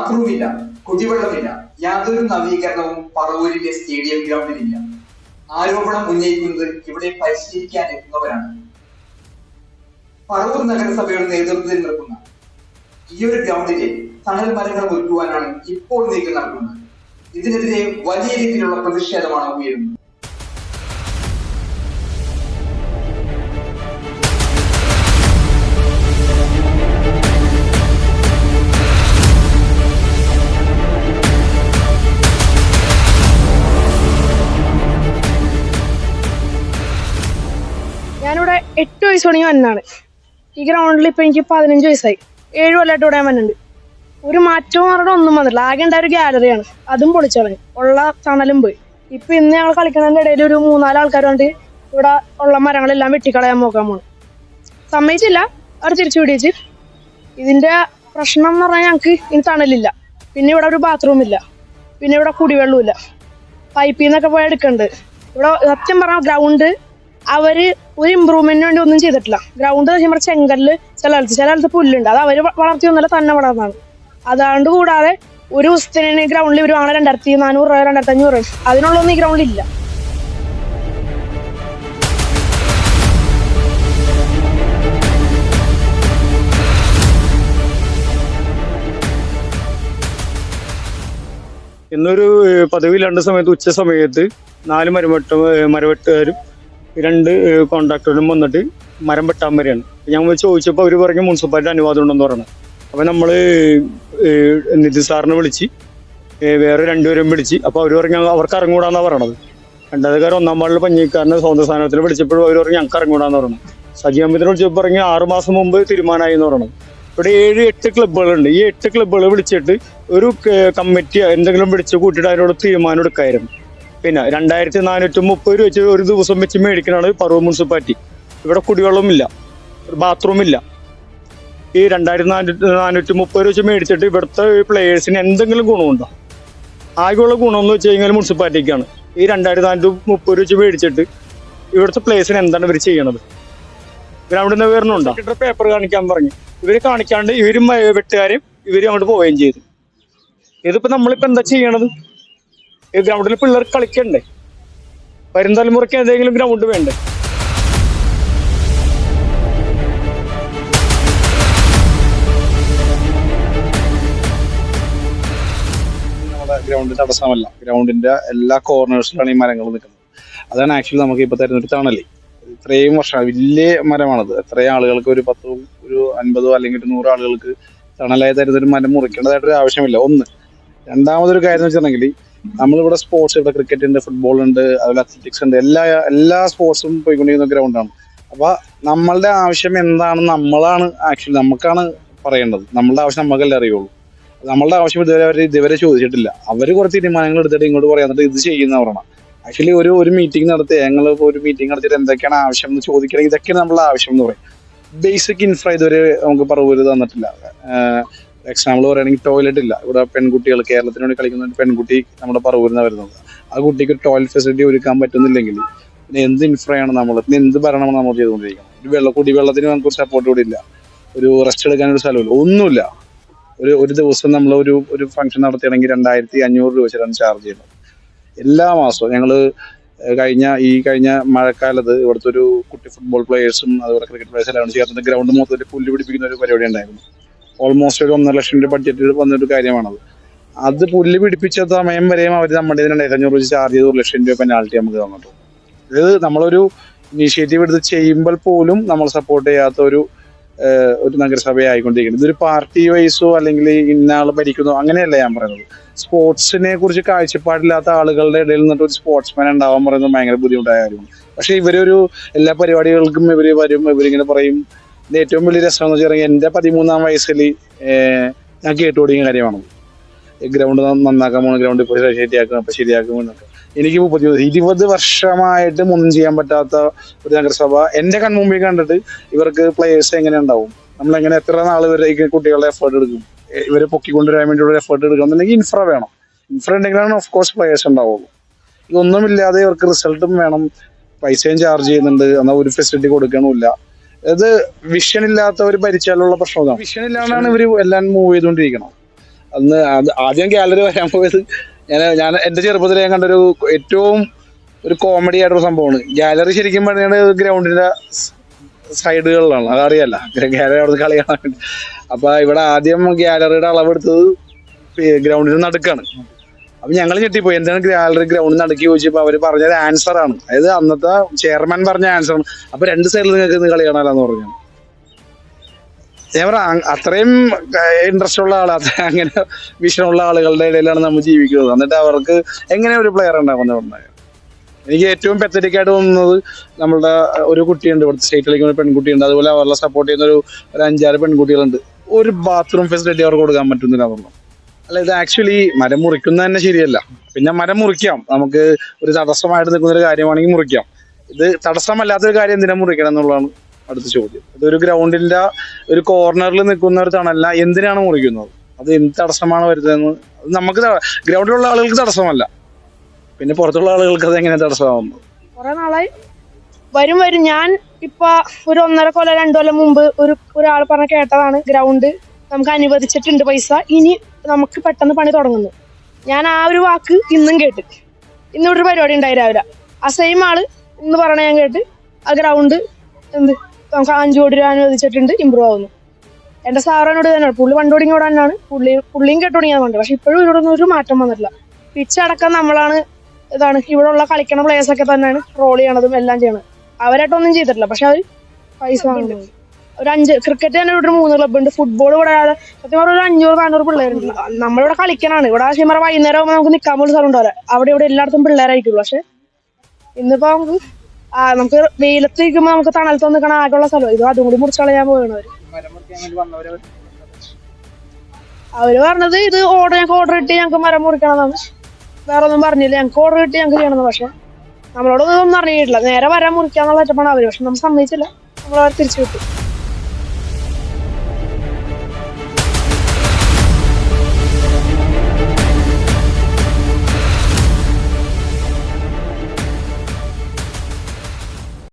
ബാത്റൂമില്ല, കുടിവെള്ളമില്ല, യാതൊരു നവീകരണവും പറവൂരിലെ സ്റ്റേഡിയം ഗ്രൗണ്ടിലില്ല. ആരോപണം ഉന്നയിക്കുന്നത് ഇവിടെ പരിശീലിക്കാൻ എത്തുന്നവരാണ്. പറവൂർ നഗരസഭയുടെ നേതൃത്വത്തിൽ നടക്കുന്ന ഈ ഒരു ഗ്രൗണ്ടിലെ തണൽ മരങ്ങൾ ഒരുക്കുവാനാണ് ഇപ്പോൾ നീക്കം നടക്കുന്നത്. ഇതിനെതിരെ വലിയ രീതിയിലുള്ള പ്രതിഷേധമാണ് ഉയരുന്നത്. ഞാനിവിടെ 8 വയസ്സ് തുടങ്ങി വന്നാണ്. ഈ ഗ്രൗണ്ടിൽ ഇപ്പൊ എനിക്ക് 15 വയസ്സായി. 7 കൊല്ലമായിട്ട് ഇവിടെ വന്നുണ്ട്. ഒരു മാറ്റവും പറഞ്ഞ ഒന്നും വന്നില്ല. ആകെ ഉണ്ടായ ഒരു ഗാലറിയാണ്, അതും പൊളിച്ചളഞ്ഞു. ഉള്ള തണലും പോയി. ഇപ്പൊ ഇന്ന് ഞങ്ങൾ കളിക്കുന്നതിന്റെ ഇടയിൽ ഒരു 3-4 ആൾക്കാർ കൊണ്ട് ഇവിടെ ഉള്ള മരങ്ങളെല്ലാം വെട്ടിക്കളയാൻ നോക്കാൻ പോണു. സമ്മതിച്ചില്ല, അവർ തിരിച്ചു പിടിച്ച്. ഇതിന്റെ പ്രശ്നം എന്ന് പറഞ്ഞാൽ ഞങ്ങൾക്ക് ഇനി തണലില്ല, പിന്നെ ഇവിടെ ഒരു ബാത്റൂം ഇല്ല, പിന്നെ ഇവിടെ കുടിവെള്ളമില്ല, പൈപ്പിൽ നിന്നൊക്കെ പോയി എടുക്കുന്നുണ്ട്. ഇവിടെ സത്യം പറഞ്ഞ ഗ്രൗണ്ട് അവര് ഒരു ഇമ്പ്രൂവ്മെന്റിന് വേണ്ടി ഒന്നും ചെയ്തിട്ടില്ല. ഗ്രൗണ്ട് നമ്മുടെ ചെങ്കല്ല് ചില പുല്ലുണ്ട്, അത് അവര് വളർത്തിയൊന്നുമല്ല, തന്നെ വളർന്നാണ്. അതാണ്ട് കൂടാതെ ഒരു ദിവസത്തിന് ഗ്രൗണ്ടിൽ ഒരു 2400 രൂപ 2500 രൂപ, അതിനുള്ളൊന്നും ഈ ഗ്രൗണ്ടിൽ ഇല്ല. ഇന്നൊരു പതിവില്ലാണ്ട സമയത്ത് ഉച്ച സമയത്ത് 4 മരവെട്ടുകാരും 2 കോൺട്രാക്ടറും വന്നിട്ട് മരം വെട്ടാൻ വരെയാണ്. ഞങ്ങൾ ചോദിച്ചപ്പോൾ അവർ പറഞ്ഞു മുനിസിപ്പാലിറ്റി അനുവാദം ഉണ്ടെന്ന് പറഞ്ഞു. അപ്പം നമ്മൾ നിധി സാറിനെ വിളിച്ച് വേറെ 2 പേരും വിളിച്ച്. അപ്പോൾ അവർ പറഞ്ഞു അവർക്ക് ഇറങ്ങൂടാന്നാണ് പറയണത്. 2ാമതുകാർ 1-ാം വാർഡിൽ പഞ്ഞിക്കാരനെ സ്വന്തം സ്ഥാനത്തിൽ വിളിച്ചപ്പോഴും അവർ പറഞ്ഞു ഞങ്ങൾക്ക് ഇറങ്ങൂടാന്ന് പറഞ്ഞു. സജീവമ്പത്തിനെ വിളിച്ചപ്പോൾ പറഞ്ഞു 6 മാസം മുമ്പ് തീരുമാനമായി എന്ന് പറയണത്. ഇവിടെ 7-8 ക്ലബ്ബുകളുണ്ട്. ഈ 8 ക്ലബ്ബുകൾ വിളിച്ചിട്ട് ഒരു കമ്മിറ്റി എന്തെങ്കിലും വിളിച്ച് കൂട്ടിയിട്ട് അതിനോട് തീരുമാനം എടുക്കായിരുന്നു. പിന്നെ 2430 രൂപ വെച്ച് ഒരു ദിവസം വെച്ച് മേടിക്കണതാണ് പറവൂർ മുനിസിപ്പാലിറ്റി. ഇവിടെ കുടിവെള്ളമില്ല, ബാത്റൂമില്ല. ഈ 2430 രൂപ വെച്ച് മേടിച്ചിട്ട് ഇവിടുത്തെ പ്ലേയേഴ്സിന് എന്തെങ്കിലും ഗുണമുണ്ടോ? ആകെയുള്ള ഗുണമെന്ന് വെച്ച് കഴിഞ്ഞാൽ മുനിസിപ്പാലിറ്റിക്കാണ്. ഈ 2430 രൂപ വെച്ച് മേടിച്ചിട്ട് ഇവിടുത്തെ പ്ലേയേഴ്സിന് എന്താണ് ഇവർ ചെയ്യണത്? ഗ്രൗണ്ടിൽ നിന്ന് വരണുണ്ടോ? പേപ്പർ കാണിക്കാൻ പറഞ്ഞു. ഇവര് കാണിക്കാണ്ട് ഇവരും വെട്ടുകാരും ഇവരും അങ്ങോട്ട് പോവുകയും ചെയ്തു. ഇതിപ്പോ നമ്മളിപ്പോ എന്താ ചെയ്യണത്? ഈ ഗ്രൗണ്ടിൽ പിള്ളേർ കളിക്കണ്ടേ? വരും തലമുറയ്ക്ക് ഏതെങ്കിലും ഗ്രൗണ്ട് വേണ്ടേ? ഗ്രൗണ്ട് തടസ്സമല്ല, ഗ്രൗണ്ടിന്റെ എല്ലാ കോർണേഴ്സിലാണ് ഈ മരങ്ങൾ നിൽക്കുന്നത്. അതാണ് ആക്ച്വലി നമുക്ക് ഇപ്പൊ തരുന്നൊരു തണല്. ഇത്രയും വർഷം വലിയ മരമാണത്. എത്രയും ആളുകൾക്ക് ഒരു 50 അല്ലെങ്കിൽ 100 ആളുകൾക്ക് തണലായി തരുന്നൊരു മരം മുറിക്കേണ്ടതായിട്ടൊരു ആവശ്യമില്ല. ഒന്ന്. രണ്ടാമതൊരു കാര്യം എന്ന് വെച്ചിട്ടുണ്ടെങ്കിൽ നമ്മളിവിടെ സ്പോർട്സ്, ഇവിടെ ക്രിക്കറ്റ് ഉണ്ട്, ഫുട്ബോൾ ഉണ്ട്, അതുപോലെ അത്ലറ്റിക്സ് ഉണ്ട്, എല്ലാ സ്പോർട്സും പോയിക്കൊണ്ടിരിക്കുന്ന ഗ്രൗണ്ടാണ്. അപ്പൊ നമ്മളുടെ ആവശ്യം എന്താണ് നമ്മളാണ് ആക്ച്വലി നമുക്കാണ് പറയേണ്ടത്. നമ്മളുടെ ആവശ്യം നമുക്കല്ലേ അറിയുള്ളൂ. നമ്മളുടെ ആവശ്യം ഇതുവരെ ചോദിച്ചിട്ടില്ല. അവർ കുറച്ച് തീരുമാനങ്ങൾ എടുത്തിട്ട് ഇങ്ങോട്ട് പറയാന്നിട്ട് ഇത് ചെയ്യുന്നവരാണ്. ആക്ച്വലി ഒരു മീറ്റിംഗ് നടത്തി ഞങ്ങളിപ്പോൾ ഒരു മീറ്റിംഗ് നടത്തിയിട്ട് എന്തൊക്കെയാണ് ആവശ്യം എന്ന് ചോദിക്കണമെങ്കിൽ ഇതൊക്കെയാണ് നമ്മളുടെ ആവശ്യം എന്ന് പറയും. ബേസിക് ഇൻഫ്ര ഇതുവരെ നമുക്ക് പറവൂര് തന്നിട്ടില്ല. എക്സാമ്പിൾ പറയുകയാണെങ്കിൽ ടോയ്ലറ്റ് ഇല്ല. ഇവിടെ പെൺകുട്ടികൾ, കേരളത്തിന് വേണ്ടി കളിക്കുന്ന ഒരു പെൺകുട്ടി നമ്മുടെ പറവൂരിൽ വരുന്നത്. ആ കുട്ടിക്ക് ഒരു ടോയ്ലറ്റ് ഫെസിലിറ്റി ഒരുക്കാൻ പറ്റുന്നില്ലെങ്കിൽ പിന്നെ എന്ത് ഇൻഫ്രയാണ് നമ്മൾ, പിന്നെ എന്ത് ഭരണമാണ് നമ്മൾ ചെയ്തുകൊണ്ടിരിക്കുന്നത്? കുടിവെള്ളത്തിന് നമുക്ക് ഒരു സപ്പോർട്ട് കൂടി ഇല്ല, ഒരു റെസ്റ്റ് എടുക്കാനൊരു സ്ഥലമില്ല, ഒന്നുമില്ല. ഒരു ദിവസം നമ്മൾ ഒരു ഫംഗ്ഷൻ നടത്തിയാണെങ്കിൽ 2500 രൂപ വെച്ചിട്ടാണ് ചാർജ് ചെയ്യുന്നത്. എല്ലാ മാസവും ഞങ്ങൾ കഴിഞ്ഞ മഴക്കാലത്ത് ഇവിടുത്തെ ഒരു കുട്ടി ഫുട്ബോൾ പ്ലേയേഴ്സും അതുപോലെ ക്രിക്കറ്റ് പ്ലേയേഴ്സും എല്ലാം ചേർന്നിട്ട് ഗ്രൗണ്ട് മൊത്തത്തിൽ പുല്ല് പിടിപ്പിക്കുന്ന ഒരു പരിപാടി ഉണ്ടായിരുന്നു. ഓൾമോസ്റ്റ് ഒരു 1.5 ലക്ഷം രൂപ ബഡ്ജറ്റിൽ വന്നൊരു കാര്യമാണത്. അത് പുല്ല് പിടിപ്പിച്ച സമയം വരെയും അവർ നമ്മുടെ 2500 രൂപ ചാർജ് ചെയ്ത് 1 ലക്ഷം രൂപ പെനാൾട്ടി നമുക്ക് തന്നിട്ടു. ഇത് നമ്മളൊരു ഇനീഷ്യേറ്റീവ് എടുത്ത് ചെയ്യുമ്പോൾ പോലും നമ്മൾ സപ്പോർട്ട് ചെയ്യാത്ത ഒരു നഗരസഭയായിക്കൊണ്ടിരിക്കുന്നത്. ഇതൊരു പാർട്ടി വൈസോ അല്ലെങ്കിൽ ഇന്നയാൾ ഭരിക്കുന്നോ അങ്ങനെയല്ല ഞാൻ പറയുന്നത്. സ്പോർട്സിനെ കുറിച്ച് കാഴ്ചപ്പാടില്ലാത്ത ആളുകളുടെ ഇടയിൽ നിന്നിട്ട് ഒരു സ്പോർട്സ്മാൻ ഉണ്ടാവാൻ പറയുന്നത് ഭയങ്കര ബുദ്ധിമുട്ടായ കാര്യമാണ്. പക്ഷെ ഇവരൊരു എല്ലാ പരിപാടികൾക്കും ഇവരിങ്ങനെ പറയും. ഇതിന്റെ ഏറ്റവും വലിയ രസം എന്ന് വെച്ചാൽ എൻ്റെ 13-ാം വയസ്സിൽ ഞാൻ കേട്ടുപിടിക്കുന്ന കാര്യമാണ്. ഗ്രൗണ്ട് നന്നാക്കാൻ പോകുന്ന, ഗ്രൗണ്ട് ഇപ്പോൾ ശരിയാക്കും എന്നൊക്കെ. എനിക്ക് 20 വർഷമായിട്ട് ഒന്നും ചെയ്യാൻ പറ്റാത്ത ഒരു നഗരസഭ എൻ്റെ കൺമുമ്പിൽ കണ്ടിട്ട് ഇവർക്ക് പ്ലേയേഴ്സ് എങ്ങനെ ഉണ്ടാവും? നമ്മളെങ്ങനെ എത്ര നാൾ ഇവരേക്ക് കുട്ടികളുടെ എഫേർട്ട് എടുക്കും? ഇവരെ പൊക്കിക്കൊണ്ടുവരാൻ വേണ്ടിയുള്ള എഫേർട്ട് എടുക്കണമെന്നുണ്ടെങ്കിൽ ഇൻഫ്ര വേണം. ഇൻഫ്ര ഉണ്ടെങ്കിലാണ് ഓഫ് കോഴ്സ് പ്ലേയേഴ്സ് ഉണ്ടാവുള്ളൂ. ഇതൊന്നുമില്ലാതെ ഇവർക്ക് റിസൾട്ടും വേണം, പൈസയും ചാർജ് ചെയ്യുന്നുണ്ട്, എന്നാൽ ഒരു ഫെസിലിറ്റി കൊടുക്കണമില്ല. ഇത് വിഷൻ ഇല്ലാത്തവർ ഭരിച്ചാലുള്ള പ്രശ്നം. വിഷൻ ഇല്ലാണ്ടാണ് ഇവർ എല്ലാം മൂവ് ചെയ്തുകൊണ്ടിരിക്കണം. അന്ന് ആദ്യം ഗാലറി വരാൻ പോയത് ഞാൻ എൻ്റെ ചെറുപ്പത്തിൽ ഞാൻ കണ്ടൊരു ഏറ്റവും ഒരു കോമഡി ആയിട്ടൊരു സംഭവമാണ്. ഗാലറി ശരിക്കും പറഞ്ഞാൽ ഗ്രൗണ്ടിന്റെ സൈഡുകളിലാണ്, അതറിയല്ല ഗാലറി അവിടെ കളി കാണാൻ വേണ്ടി. അപ്പൊ ഇവിടെ ആദ്യം ഗാലറിയുടെ അളവെടുത്തത് ഗ്രൗണ്ടിന് നടുക്കാണ്. അപ്പൊ ഞങ്ങൾ ഞെട്ടിപ്പോയി, എന്താണ് ഗാലറി ഗ്രൗണ്ടിൽ നടുക്കി ചോദിച്ചപ്പോ അവര് പറഞ്ഞത് ആൻസർ ആണ്, അതായത് അന്നത്തെ ചെയർമാൻ പറഞ്ഞ ആൻസർ ആണ്. അപ്പൊ രണ്ട് സൈഡിൽ നിങ്ങൾക്ക് കളി കാണാലെന്ന് പറഞ്ഞു. ഞാൻ പറ അത്രയും ഇൻട്രസ്റ്റ് ഉള്ള ആൾ, അങ്ങനെ വിഷനുള്ള ആളുകളുടെ ഇടയിലാണ് നമ്മൾ ജീവിക്കുന്നത്. എന്നിട്ട് അവർക്ക് എങ്ങനെ ഒരു പ്ലെയർ ഉണ്ടാകുന്നത്? എനിക്ക് ഏറ്റവും പെത്തറ്റിക് ആയിട്ട് തോന്നുന്നത് നമ്മളുടെ ഒരു കുട്ടിയുണ്ട്, ഇവിടുത്തെ സ്റ്റേറ്റിലേക്ക് ഒരു പെൺകുട്ടിയുണ്ട്, അതുപോലെ അവരുടെ സപ്പോർട്ട് ചെയ്യുന്ന ഒരു 5-6 പെൺകുട്ടികളുണ്ട്. ഒരു ബാത്റൂം ഫെസിലിറ്റി അവർക്ക് കൊടുക്കാൻ പറ്റുന്നില്ല പറഞ്ഞു. അല്ല, ഇത് ആക്ച്വലി മരം മുറിക്കുന്നത് തന്നെ ശരിയല്ല. പിന്നെ മരം മുറിക്കാം, നമുക്ക് ഒരു തടസ്സമായിട്ട് നിൽക്കുന്ന ഒരു കാര്യമാണെങ്കിൽ മുറിക്കാം. ഇത് തടസ്സമല്ലാത്തൊരു കാര്യം എന്തിനാ മുറിക്കണം എന്നുള്ളതാണ് അടുത്ത ചോദ്യം. ഇതൊരു ഗ്രൗണ്ടിന്റെ ഒരു കോർണറിൽ നിൽക്കുന്ന ഒരു തണല്ല, എന്തിനാണ് മുറിക്കുന്നത്? അത് എന്ത് തടസ്സമാണ് വരുന്നതെന്ന് നമുക്ക് ഗ്രൗണ്ടിലുള്ള ആളുകൾക്ക് തടസ്സമല്ല, പിന്നെ പുറത്തുള്ള ആളുകൾക്ക് അത് എങ്ങനെ തടസ്സമാവുന്നത്? കുറെ നാളായി വരും. ഞാൻ ഇപ്പൊ ഒരു 1.5 കൊല്ലം 2 കൊല്ലം മുമ്പ് ഒരാൾ പറഞ്ഞ കേട്ടതാണ്, ഗ്രൗണ്ട് നമുക്ക് അനുവദിച്ചിട്ടുണ്ട് പൈസ, ഇനി നമുക്ക് പെട്ടെന്ന് പണി തുടങ്ങുന്നു. ഞാൻ ആ ഒരു വാക്ക് ഇന്നും കേട്ട്. ഇന്നിവിടെ ഒരു പരിപാടി ഉണ്ടായി രാവിലെ, ആ സെയിം ആള് ഇന്ന് പറഞ്ഞ ഞാൻ കേട്ട് ആ ഗ്രൗണ്ട് നമുക്ക് 5 കോടി രൂപ അനുവദിച്ചിട്ടുണ്ട്, ഇമ്പ്രൂവ് ആവുന്നു. എന്റെ സാറിനോട് തന്നെയാണ്, പുള്ളി വണ്ടോടിങ്ങി ഇവിടെ തന്നെയാണ്, പുള്ളിയും കേട്ട് തുടങ്ങിയത് കൊണ്ട്. പക്ഷെ ഇപ്പോഴും ഇവിടെ ഒന്നും ഒരു മാറ്റം വന്നിട്ടില്ല. പിച്ചടക്കം നമ്മളാണ് ഇവിടെ ഉള്ള കളിക്കണ പ്ലേയേഴ്സ് ഒക്കെ തന്നെയാണ് റോൾ ചെയ്യണതും എല്ലാം ചെയ്യണത്. അവരായിട്ടൊന്നും ചെയ്തിട്ടില്ല, പക്ഷെ അവർ പൈസ വാങ്ങുന്നത്. ഒരു 5 ക്രിക്കറ്റ് തന്നെ ഇവിടെ 3 ക്ലബ് ഉണ്ട്, ഫുട്ബോൾ ഇവിടെ സത്യം പറഞ്ഞ ഒരു 500-400 പിള്ളേരുണ്ട്. നമ്മളിവിടെ കളിക്കണാണ്. ഇവിടെ ശരിക്കും വൈകുന്നേരം ആകുമ്പോൾ നമുക്ക് നിൽക്കാൻ പോലും സ്ഥലം ഉണ്ടാവില്ല. അവിടെ എല്ലായിടത്തും പിള്ളേരായിരിക്കുള്ളൂ. പക്ഷെ ഇന്നിപ്പോ നമുക്ക് വെയിലത്ത് നിൽക്കുമ്പോൾ നമുക്ക് തണലത്ത് നിൽക്കണ ആകെയുള്ള സ്ഥലം ഇത്, അതും കൂടി മുറിച്ച് കളയാൻ പോകണവര്. അവര് പറഞ്ഞത് ഇത് ഞങ്ങൾക്ക് ഓർഡർ കിട്ടി, ഞങ്ങൾക്ക് മരം മുറിക്കണമെന്നാണ്. വേറെ ഒന്നും പറഞ്ഞില്ല, ഞങ്ങൾക്ക് ഓർഡർ കിട്ടി ഞങ്ങൾക്ക് ചെയ്യണമെന്ന്. പക്ഷെ നമ്മളോടൊന്നും അറിയിട്ടില്ല, നേരെ മരം മുറിക്കാന്നുള്ള ഒറ്റപ്പാണ് അവര്. പക്ഷെ നമ്മൾ സമ്മതിച്ചില്ല, നമ്മളവർ തിരിച്ചു വിട്ടു.